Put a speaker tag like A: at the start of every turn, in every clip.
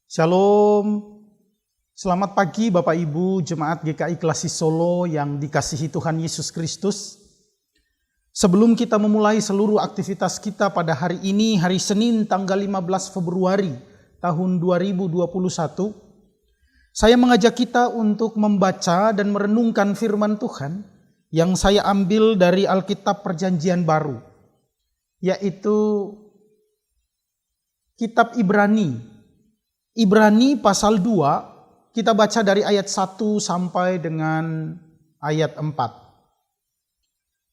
A: Shalom, selamat pagi Bapak Ibu Jemaat GKI Klasi Solo yang dikasihi Tuhan Yesus Kristus. Sebelum kita memulai seluruh aktivitas kita pada hari ini, hari Senin tanggal 15 Februari tahun 2021, saya mengajak kita untuk membaca dan merenungkan firman Tuhan yang saya ambil dari Alkitab Perjanjian Baru, yaitu Kitab Ibrani. Ibrani pasal 2, kita baca dari ayat 1 sampai dengan ayat 4.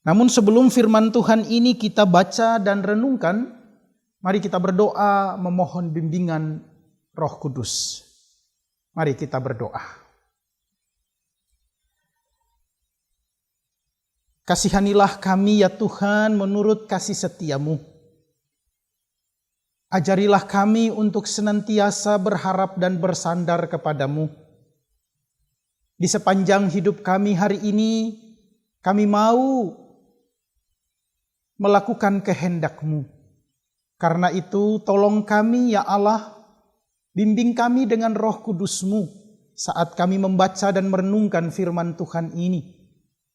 A: Namun sebelum firman Tuhan ini kita baca dan renungkan, mari kita berdoa memohon bimbingan Roh Kudus. Mari kita berdoa. Kasihanilah kami ya Tuhan menurut kasih setia-Mu. Ajarilah kami untuk senantiasa berharap dan bersandar kepadamu. Di sepanjang hidup kami hari ini, kami mau melakukan kehendak-Mu. Karena itu, tolong kami ya Allah, bimbing kami dengan Roh Kudus-Mu saat kami membaca dan merenungkan firman Tuhan ini.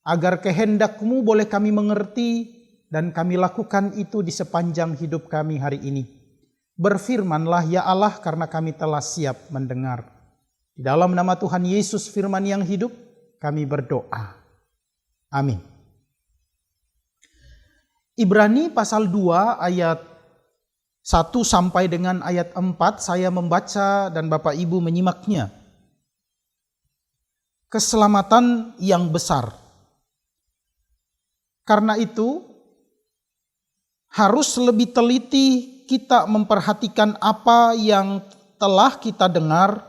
A: Agar kehendak-Mu boleh kami mengerti dan kami lakukan itu di sepanjang hidup kami hari ini. Berfirmanlah ya Allah karena kami telah siap mendengar. Di dalam nama Tuhan Yesus firman yang hidup kami berdoa. Amin. Ibrani pasal 2 ayat 1 sampai dengan ayat 4 saya membaca dan Bapak Ibu menyimaknya. Keselamatan yang besar. Karena itu harus lebih teliti kita memperhatikan apa yang telah kita dengar,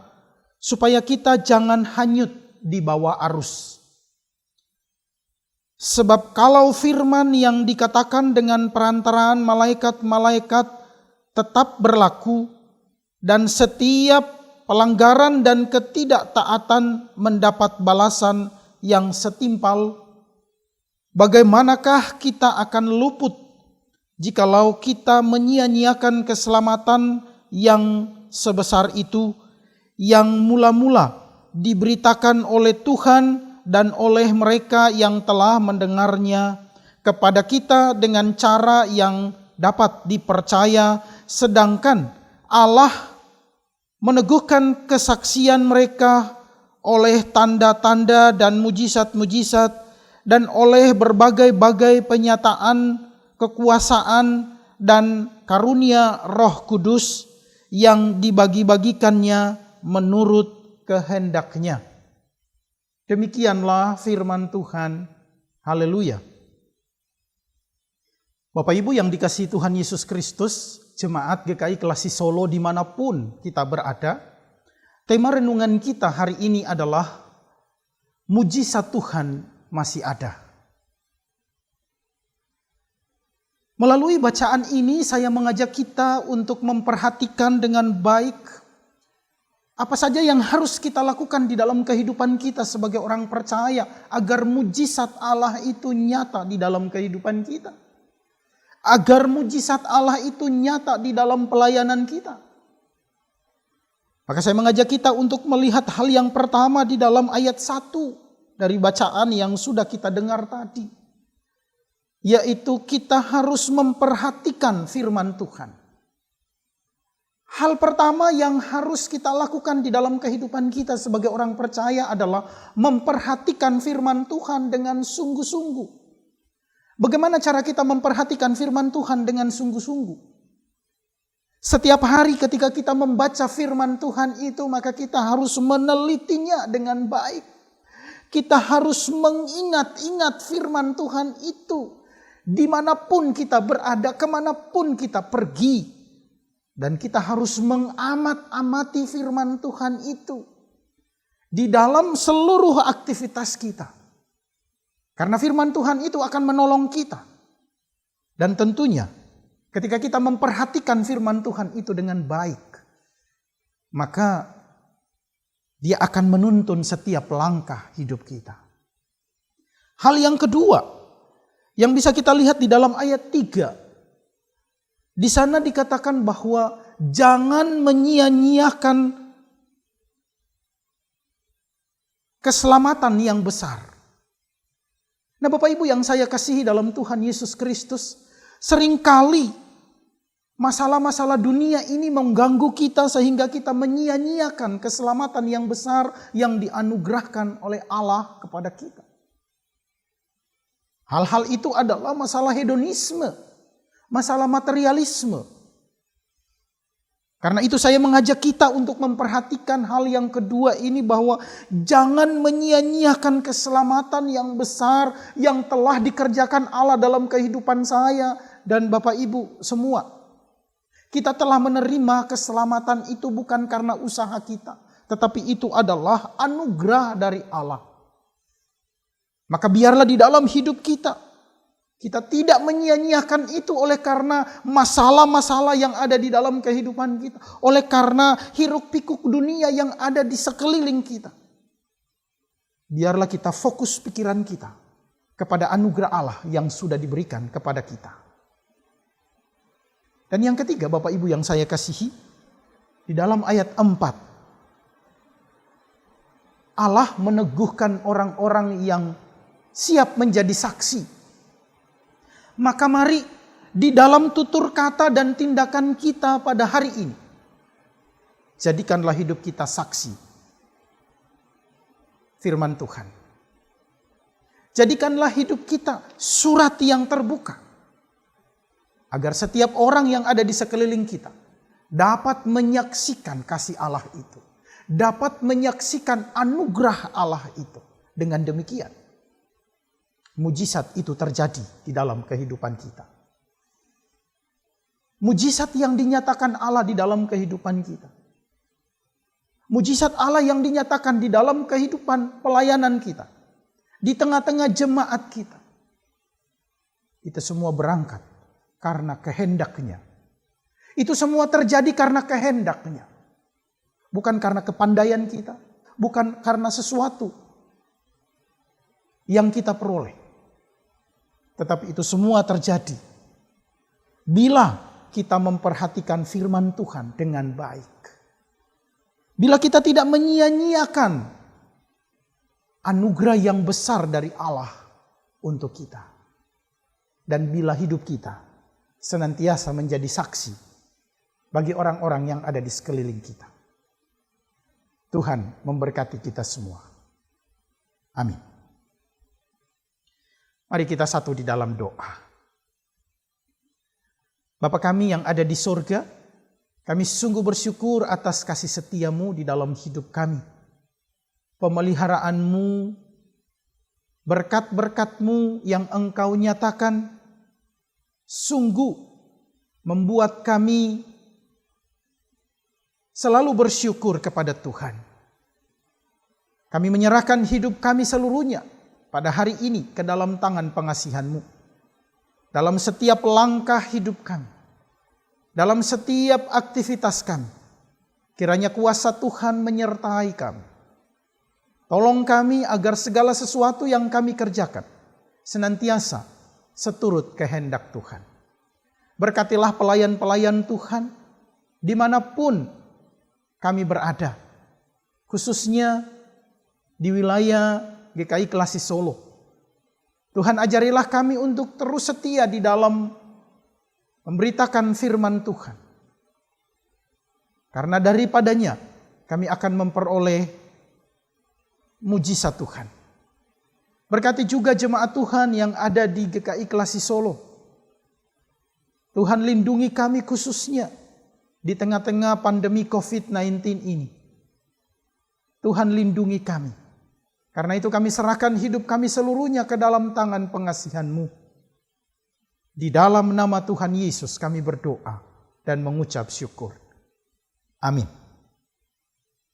A: supaya kita jangan hanyut di bawah arus. Sebab kalau firman yang dikatakan dengan perantaraan malaikat-malaikat tetap berlaku, dan setiap pelanggaran dan ketidaktaatan mendapat balasan yang setimpal, bagaimanakah kita akan luput jikalau kita menyia-nyiakan keselamatan yang sebesar itu, yang mula-mula diberitakan oleh Tuhan dan oleh mereka yang telah mendengarnya kepada kita dengan cara yang dapat dipercaya, sedangkan Allah meneguhkan kesaksian mereka oleh tanda-tanda dan mujizat-mujizat dan oleh berbagai-bagai penyataan kekuasaan dan karunia Roh Kudus yang dibagi-bagikannya menurut kehendaknya. Demikianlah firman Tuhan. Haleluya. Bapak Ibu yang dikasihi Tuhan Yesus Kristus, Jemaat GKI Klasi Solo dimanapun kita berada, tema renungan kita hari ini adalah mujizat Tuhan masih ada. Melalui bacaan ini saya mengajak kita untuk memperhatikan dengan baik apa saja yang harus kita lakukan di dalam kehidupan kita sebagai orang percaya agar mujizat Allah itu nyata di dalam kehidupan kita. Agar mujizat Allah itu nyata di dalam pelayanan kita. Maka saya mengajak kita untuk melihat hal yang pertama di dalam ayat 1 dari bacaan yang sudah kita dengar tadi. Yaitu kita harus memperhatikan firman Tuhan. Hal pertama yang harus kita lakukan di dalam kehidupan kita sebagai orang percaya adalah memperhatikan firman Tuhan dengan sungguh-sungguh. Bagaimana cara kita memperhatikan firman Tuhan dengan sungguh-sungguh? Setiap hari ketika kita membaca firman Tuhan itu, maka kita harus menelitinya dengan baik. Kita harus mengingat-ingat firman Tuhan itu. Dimanapun kita berada, kemanapun kita pergi. Dan kita harus mengamat-amati firman Tuhan itu. Di dalam seluruh aktivitas kita. Karena firman Tuhan itu akan menolong kita. Dan tentunya ketika kita memperhatikan firman Tuhan itu dengan baik, maka dia akan menuntun setiap langkah hidup kita. Hal yang kedua yang bisa kita lihat di dalam ayat 3. Di sana dikatakan bahwa jangan menyia-nyiakan keselamatan yang besar. Nah, Bapak Ibu yang saya kasihi dalam Tuhan Yesus Kristus, seringkali masalah-masalah dunia ini mengganggu kita sehingga kita menyia-nyiakan keselamatan yang besar yang dianugerahkan oleh Allah kepada kita. Hal-hal itu adalah masalah hedonisme, masalah materialisme. Karena itu saya mengajak kita untuk memperhatikan hal yang kedua ini, bahwa jangan menyia-nyiakan keselamatan yang besar yang telah dikerjakan Allah dalam kehidupan saya dan Bapak Ibu semua. Kita telah menerima keselamatan itu bukan karena usaha kita, tetapi itu adalah anugerah dari Allah. Maka biarlah di dalam hidup kita tidak menyia-nyiakan itu oleh karena masalah-masalah yang ada di dalam kehidupan kita. Oleh karena hiruk-pikuk dunia yang ada di sekeliling kita. Biarlah kita fokus pikiran kita kepada anugerah Allah yang sudah diberikan kepada kita. Dan yang ketiga, Bapak Ibu yang saya kasihi, di dalam ayat 4. Allah meneguhkan orang-orang yang siap menjadi saksi. Maka mari di dalam tutur kata dan tindakan kita pada hari ini, jadikanlah hidup kita saksi firman Tuhan. Jadikanlah hidup kita surat yang terbuka, agar setiap orang yang ada di sekeliling kita dapat menyaksikan kasih Allah itu, dapat menyaksikan anugerah Allah itu. Dengan demikian, mujizat itu terjadi di dalam kehidupan kita. Mujizat yang dinyatakan Allah di dalam kehidupan kita. Mujizat Allah yang dinyatakan di dalam kehidupan pelayanan kita. Di tengah-tengah jemaat kita. Itu semua berangkat karena kehendaknya. Itu semua terjadi karena kehendaknya. Bukan karena kepandaian kita. Bukan karena sesuatu yang kita peroleh. Tetapi itu semua terjadi bila kita memperhatikan firman Tuhan dengan baik. Bila kita tidak menyia-nyiakan anugerah yang besar dari Allah untuk kita. Dan bila hidup kita senantiasa menjadi saksi bagi orang-orang yang ada di sekeliling kita. Tuhan memberkati kita semua. Amin. Mari kita satu di dalam doa. Bapa kami yang ada di sorga, kami sungguh bersyukur atas kasih setiamu di dalam hidup kami. Pemeliharaanmu, berkat-berkatmu yang engkau nyatakan, sungguh membuat kami selalu bersyukur kepada Tuhan. Kami menyerahkan hidup kami seluruhnya pada hari ini ke dalam tangan pengasihan-Mu. Dalam setiap langkah hidup kami. Dalam setiap aktivitas kami. Kiranya kuasa Tuhan menyertai kami. Tolong kami agar segala sesuatu yang kami kerjakan senantiasa seturut kehendak Tuhan. Berkatilah pelayan-pelayan Tuhan dimanapun kami berada. Khususnya di wilayah GKI Klasi Solo. Tuhan ajarilah kami untuk terus setia di dalam memberitakan firman Tuhan. Karena daripadanya kami akan memperoleh mujizat Tuhan. Berkati juga jemaat Tuhan yang ada di GKI Klasi Solo. Tuhan lindungi kami khususnya di tengah-tengah pandemi COVID-19 ini. Tuhan lindungi kami. Karena itu kami serahkan hidup kami seluruhnya ke dalam tangan pengasihan-Mu. Di dalam nama Tuhan Yesus kami berdoa dan mengucap syukur. Amin.